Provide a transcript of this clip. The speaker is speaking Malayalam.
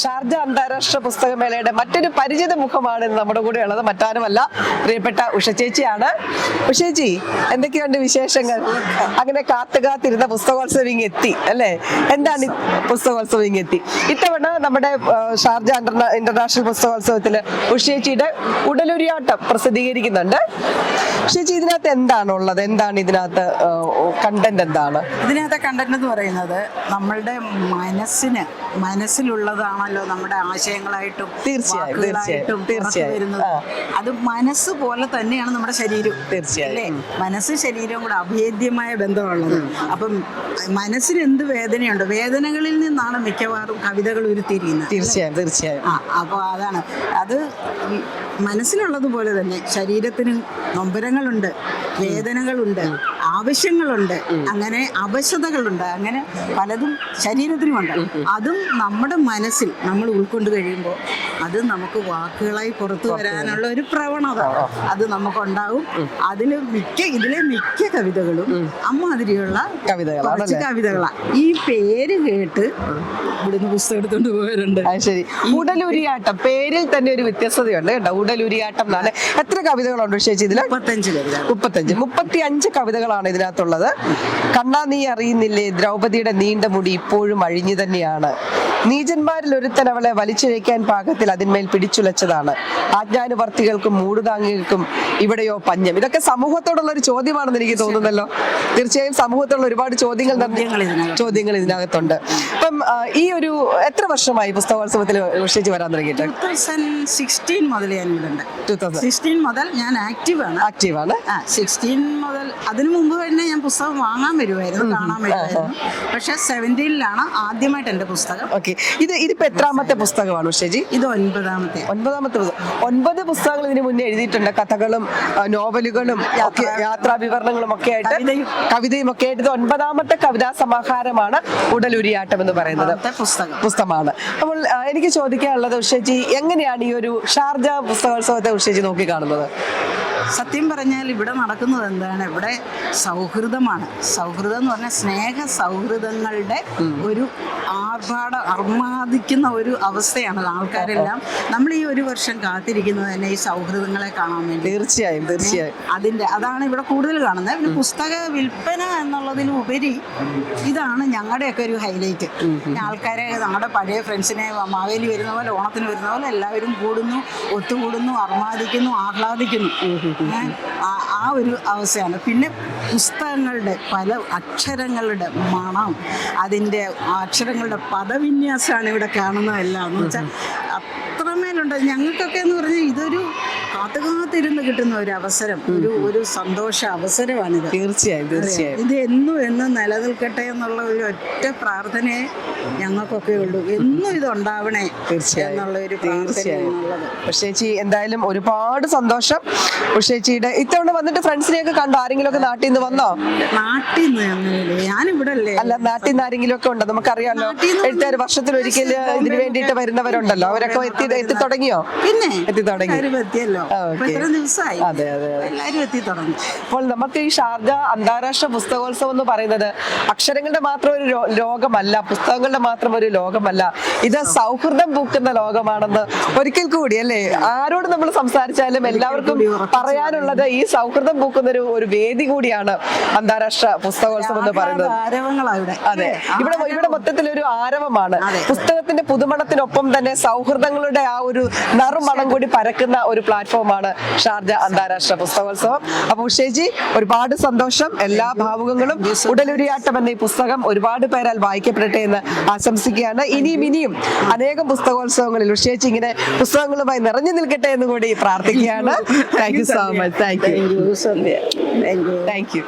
ഷാർജ അന്താരാഷ്ട്ര പുസ്തകമേളയുടെ മറ്റൊരു പരിചിത മുഖമാണ് നമ്മുടെ കൂടെ ഉള്ളത്. മറ്റാരുമല്ല, പ്രിയപ്പെട്ട ഉഷ ചേച്ചിയാണ്. ഉഷേച്ചി, എന്തൊക്കെയുണ്ട് വിശേഷങ്ങൾ? അങ്ങനെ കാത്തിരുന്ന പുസ്തകോത്സവം ഇങ്ങ് എത്തി അല്ലേ? എന്താണ് പുസ്തകോത്സവം ഇങ്ങ് എത്തി? ഇത്തവണ നമ്മുടെ ഷാർജ ഇന്റർനാഷണൽ പുസ്തകോത്സവത്തില് ഉഷേച്ചിയുടെ ഉടലുരിയാട്ടം പ്രസിദ്ധീകരിക്കുന്നുണ്ട്. ഉഷേച്ചി, ഇതിനകത്ത് എന്താണുള്ളത്? എന്താണ് ഇതിനകത്ത് കണ്ടന്റ്? എന്താണ് ഇതിനകത്തെ കണ്ടന്റ് എന്ന് പറയുന്നത്? നമ്മളുടെ മനസ്സിലുള്ളതാണല്ലോ നമ്മുടെ ആശയങ്ങളായിട്ടും തീർച്ചയായും വരുന്നത്. അത് മനസ്സ് പോലെ തന്നെയാണ് നമ്മുടെ ശരീരം. തീർച്ചയായും മനസ്സും ശരീരവും കൂടെ അഭേദ്യമായ ബന്ധമുള്ളത്. അപ്പം മനസ്സിന് എന്ത് വേദനയുണ്ട്, വേദനകളിൽ നിന്നാണ് മിക്കവാറും കവിതകൾ ഉരുത്തിരിയുന്നത്. തീർച്ചയായും അപ്പോൾ അതാണ് അത്. മനസ്സിലുള്ളതുപോലെ തന്നെ ശരീരത്തിന് നൊമ്പരങ്ങളുണ്ട്, വേദനകളുണ്ട്, ആവശ്യങ്ങളുണ്ട്, അങ്ങനെ അവശതകളുണ്ട്, അങ്ങനെ പലതും ശരീരത്തിനുമുണ്ട്. അതും നമ്മുടെ മനസ്സിൽ നമ്മൾ ഉൾക്കൊണ്ട് കഴിയുമ്പോൾ അത് നമുക്ക് വാക്കുകളായി പുറത്തു വരാനുള്ള ഒരു പ്രവണത അത് നമുക്കുണ്ടാവും. ഇതിലെ മിക്ക കവിതകളും അമ്മാതിരിയുള്ള കവിതകളാണ്. ഈ പേര് കേട്ട് ഇവിടുന്ന് പുസ്തകം എടുത്തോണ്ട് പോയവരുണ്ട്. ശരി. ഉടലുരിയാട്ടം പേരിൽ തന്നെ ഒരു വ്യത്യസ്തതയുണ്ട് കേട്ടോ. ഉടലുരിയാട്ടം എന്നാണ്. എത്ര കവിതകളുണ്ട് ചേച്ചി ഇതില്? 35 കവിതകളാണ് ഇതിനകത്തുള്ളത്. കണ്ണാ നീ അറിയുന്നില്ലേ, ദ്രൗപദിയുടെ നീണ്ട മുടി ഇപ്പോഴും അഴിഞ്ഞു തന്നെയാണ്. നീചന്മാരിൽ ഒരുത്തൻ അവളെ വലിച്ചിഴയ്ക്കാൻ പാകത്തിൽ അതിന്മേൽ പിടിച്ചുലച്ചതാണ്. ആജ്ഞാനുവർത്തികൾക്കും മൂടുതാങ്ങികൾക്കും ഇവിടെയോ പഞ്ഞം. ഇതൊക്കെ സമൂഹത്തോടുള്ള ഒരു ചോദ്യമാണെന്ന് എനിക്ക് തോന്നുന്നല്ലോ. തീർച്ചയായും സമൂഹത്തോടുള്ള ഒരുപാട് ചോദ്യങ്ങൾ ഇതിനകത്തുണ്ട്. അപ്പം ഈ ഒരു എത്ര വർഷമായി പുസ്തകോത്സവത്തിൽ ഉഷേച്ചി വരാൻ തുടങ്ങിയിട്ട്? 2016 മുതൽ ഞാൻ ഇവിടെ 2016 മുതൽ ഞാൻ ആക്റ്റീവാണ്. 16 മുതൽ അതിനു മുമ്പ് തന്നെ ഞാൻ പുസ്തകം വാങ്ങാൻ വരുമായിരുന്നു, കാണാൻ വരുമായിരുന്നു. പക്ഷെ 17ലാണ് ആദ്യമായിട്ട് എന്റെ പുസ്തകം. ഇതിപ്പോ എത്രാമത്തെ പുസ്തകമാണ് ഉഷേജി? ഇത് 9ാമത്തെ. 9 പുസ്തകങ്ങൾ ഇതിന് മുന്നേ എഴുതിയിട്ടുണ്ട്. കഥകളും നോവലുകളും യാത്രാ വിവരണങ്ങളും ഒക്കെ ആയിട്ട്, കവിതയും ഒക്കെ ആയിട്ട്. ഇത് 9ാമത്തെ കവിതാ സമാഹാരമാണ് ഉടലുരിയാട്ടം എന്ന് പറയുന്നത് പുസ്തകമാണ്. അപ്പോൾ എനിക്ക് ചോദിക്കാനുള്ളത്, ഉഷേജി എങ്ങനെയാണ് ഈ ഒരു ഷാർജ പുസ്തകോത്സവത്തെ ഉഷേജി നോക്കി കാണുന്നത്? സത്യം പറഞ്ഞാൽ ഇവിടെ നടക്കുന്നത് എന്താണ്? ഇവിടെ സൗഹൃദമാണ്. സൗഹൃദം എന്ന് പറഞ്ഞാൽ സ്നേഹ സൗഹൃദങ്ങളുടെ ഒരു അർമാദിക്കുന്ന ഒരു അവസ്ഥയാണ്. ആൾക്കാരെല്ലാം നമ്മൾ ഈ ഒരു വർഷം കാത്തിരിക്കുന്നത് തന്നെ ഈ സൗഹൃദങ്ങളെ കാണാൻ വേണ്ടി. തീർച്ചയായും അതാണ് ഇവിടെ കൂടുതൽ കാണുന്നത്. പിന്നെ പുസ്തക വിൽപ്പന എന്നുള്ളതിലുപരി ഇതാണ് ഞങ്ങളുടെയൊക്കെ ഒരു ഹൈലൈറ്റ്. ആൾക്കാരെ, നമ്മുടെ പഴയ ഫ്രണ്ട്സിനെ മാവേലി വരുന്ന പോലെ, ഓണത്തിന് വരുന്ന പോലെ എല്ലാവരും കൂടുന്നു, ഒത്തുകൂടുന്നു, അർമാദിക്കുന്നു, ആഹ്ലാദിക്കുന്നു. ആ ഒരു അവസ്ഥയാണ്. പിന്നെ പുസ്തകങ്ങളുടെ പല അക്ഷരങ്ങളുടെ മണം, അതിൻ്റെ അക്ഷരങ്ങളുടെ പദവിന്യാസമാണ് ഇവിടെ കാണുന്നതെല്ലാം. എന്ന് വെച്ചാൽ അത്രമേലുണ്ട്. ഞങ്ങൾക്കൊക്കെ എന്ന് പറഞ്ഞാൽ ഇതൊരു കാത്തുകാത്തിരുന്ന് കിട്ടുന്ന ഒരു അവസരം, ഒരു സന്തോഷ അവസരമാണിത്. തീർച്ചയായും ഇത് എന്നും നിലനിൽക്കട്ടെ എന്നുള്ള ഒരു ഒറ്റ പ്രാർത്ഥനയെ ഞങ്ങൾക്കൊക്കെ ഉള്ളൂ. എന്നും ഇത് ഉണ്ടാവണേ എന്നുള്ള ഒരു പ്രാർത്ഥനയാണുള്ളത്. ഉഷേച്ചി, എന്തായാലും ഒരുപാട് സന്തോഷം. ഉഷേച്ചിയുടെ ഇത്തവണ വന്നിട്ട് ഫ്രണ്ട്സിനെയൊക്കെ കണ്ടോ? ആരെങ്കിലും ഒക്കെ നാട്ടിൽ നിന്ന് വന്നോ? നാട്ടിൽ നിന്ന് ഞാനിവിടെ അല്ല, നാട്ടിൽ നിന്ന് ആരെങ്കിലും ഒക്കെ ഉണ്ടോ? നമുക്കറിയാലോ, എഴുത്തുകാർ വർഷത്തിലൊരിക്കൽ ഇതിനു വേണ്ടിയിട്ട് വരുന്നവരുണ്ടല്ലോ. അവരൊക്കെ എത്തി തുടങ്ങിയോ? പിന്നെ എത്തി തുടങ്ങി. അപ്പോൾ നമുക്ക് ഈ ഷാർജ അന്താരാഷ്ട്ര പുസ്തകോത്സവം എന്ന് പറയുന്നത് അക്ഷരങ്ങളുടെ മാത്രം ഒരു ലോകമല്ല, പുസ്തകങ്ങളുടെ മാത്രം ഒരു ലോകമല്ല. ഇത് സൗഹൃദം പൂക്കുന്ന ലോകമാണെന്ന് ഒരിക്കൽ കൂടി അല്ലേ, ആരോട് നമ്മൾ സംസാരിച്ചാലും എല്ലാവർക്കും പറയാനുള്ളത് ഈ സൗഹൃദം പൂക്കുന്ന ഒരു വേദി കൂടിയാണ് അന്താരാഷ്ട്ര പുസ്തകോത്സവം എന്ന് പറയുന്നത്. അതെ, ഇവിടെ മൊത്തത്തിലൊരു ആരവമാണ്. പുസ്തകത്തിന്റെ പുതുമണത്തിനൊപ്പം തന്നെ സൗഹൃദങ്ങളുടെ ആ ഒരു നറുമണം കൂടി പരക്കുന്ന ഒരു പ്ലാറ്റ്ഫോമാണ് ഷാർജ അന്താരാഷ്ട്ര പുസ്തകോത്സവം. അപ്പൊ ഉഷേജി, ഒരുപാട് സന്തോഷം. എല്ലാ ഭാവുകങ്ങളും. ഉടലുരിയാട്ടം എന്ന ഈ പുസ്തകം ഒരുപാട് പേരാൽ വായിക്കപ്പെടട്ടെ എന്ന് ആശംസിക്കുകയാണ്. ഇനിയും അനേകം പുസ്തകോത്സവങ്ങളിൽ ഉഷേജി ഇങ്ങനെ പുസ്തകങ്ങളുമായി നിറഞ്ഞു നിൽക്കട്ടെ എന്ന് കൂടി പ്രാർത്ഥിക്കുകയാണ്. Thank you so much. Thank you.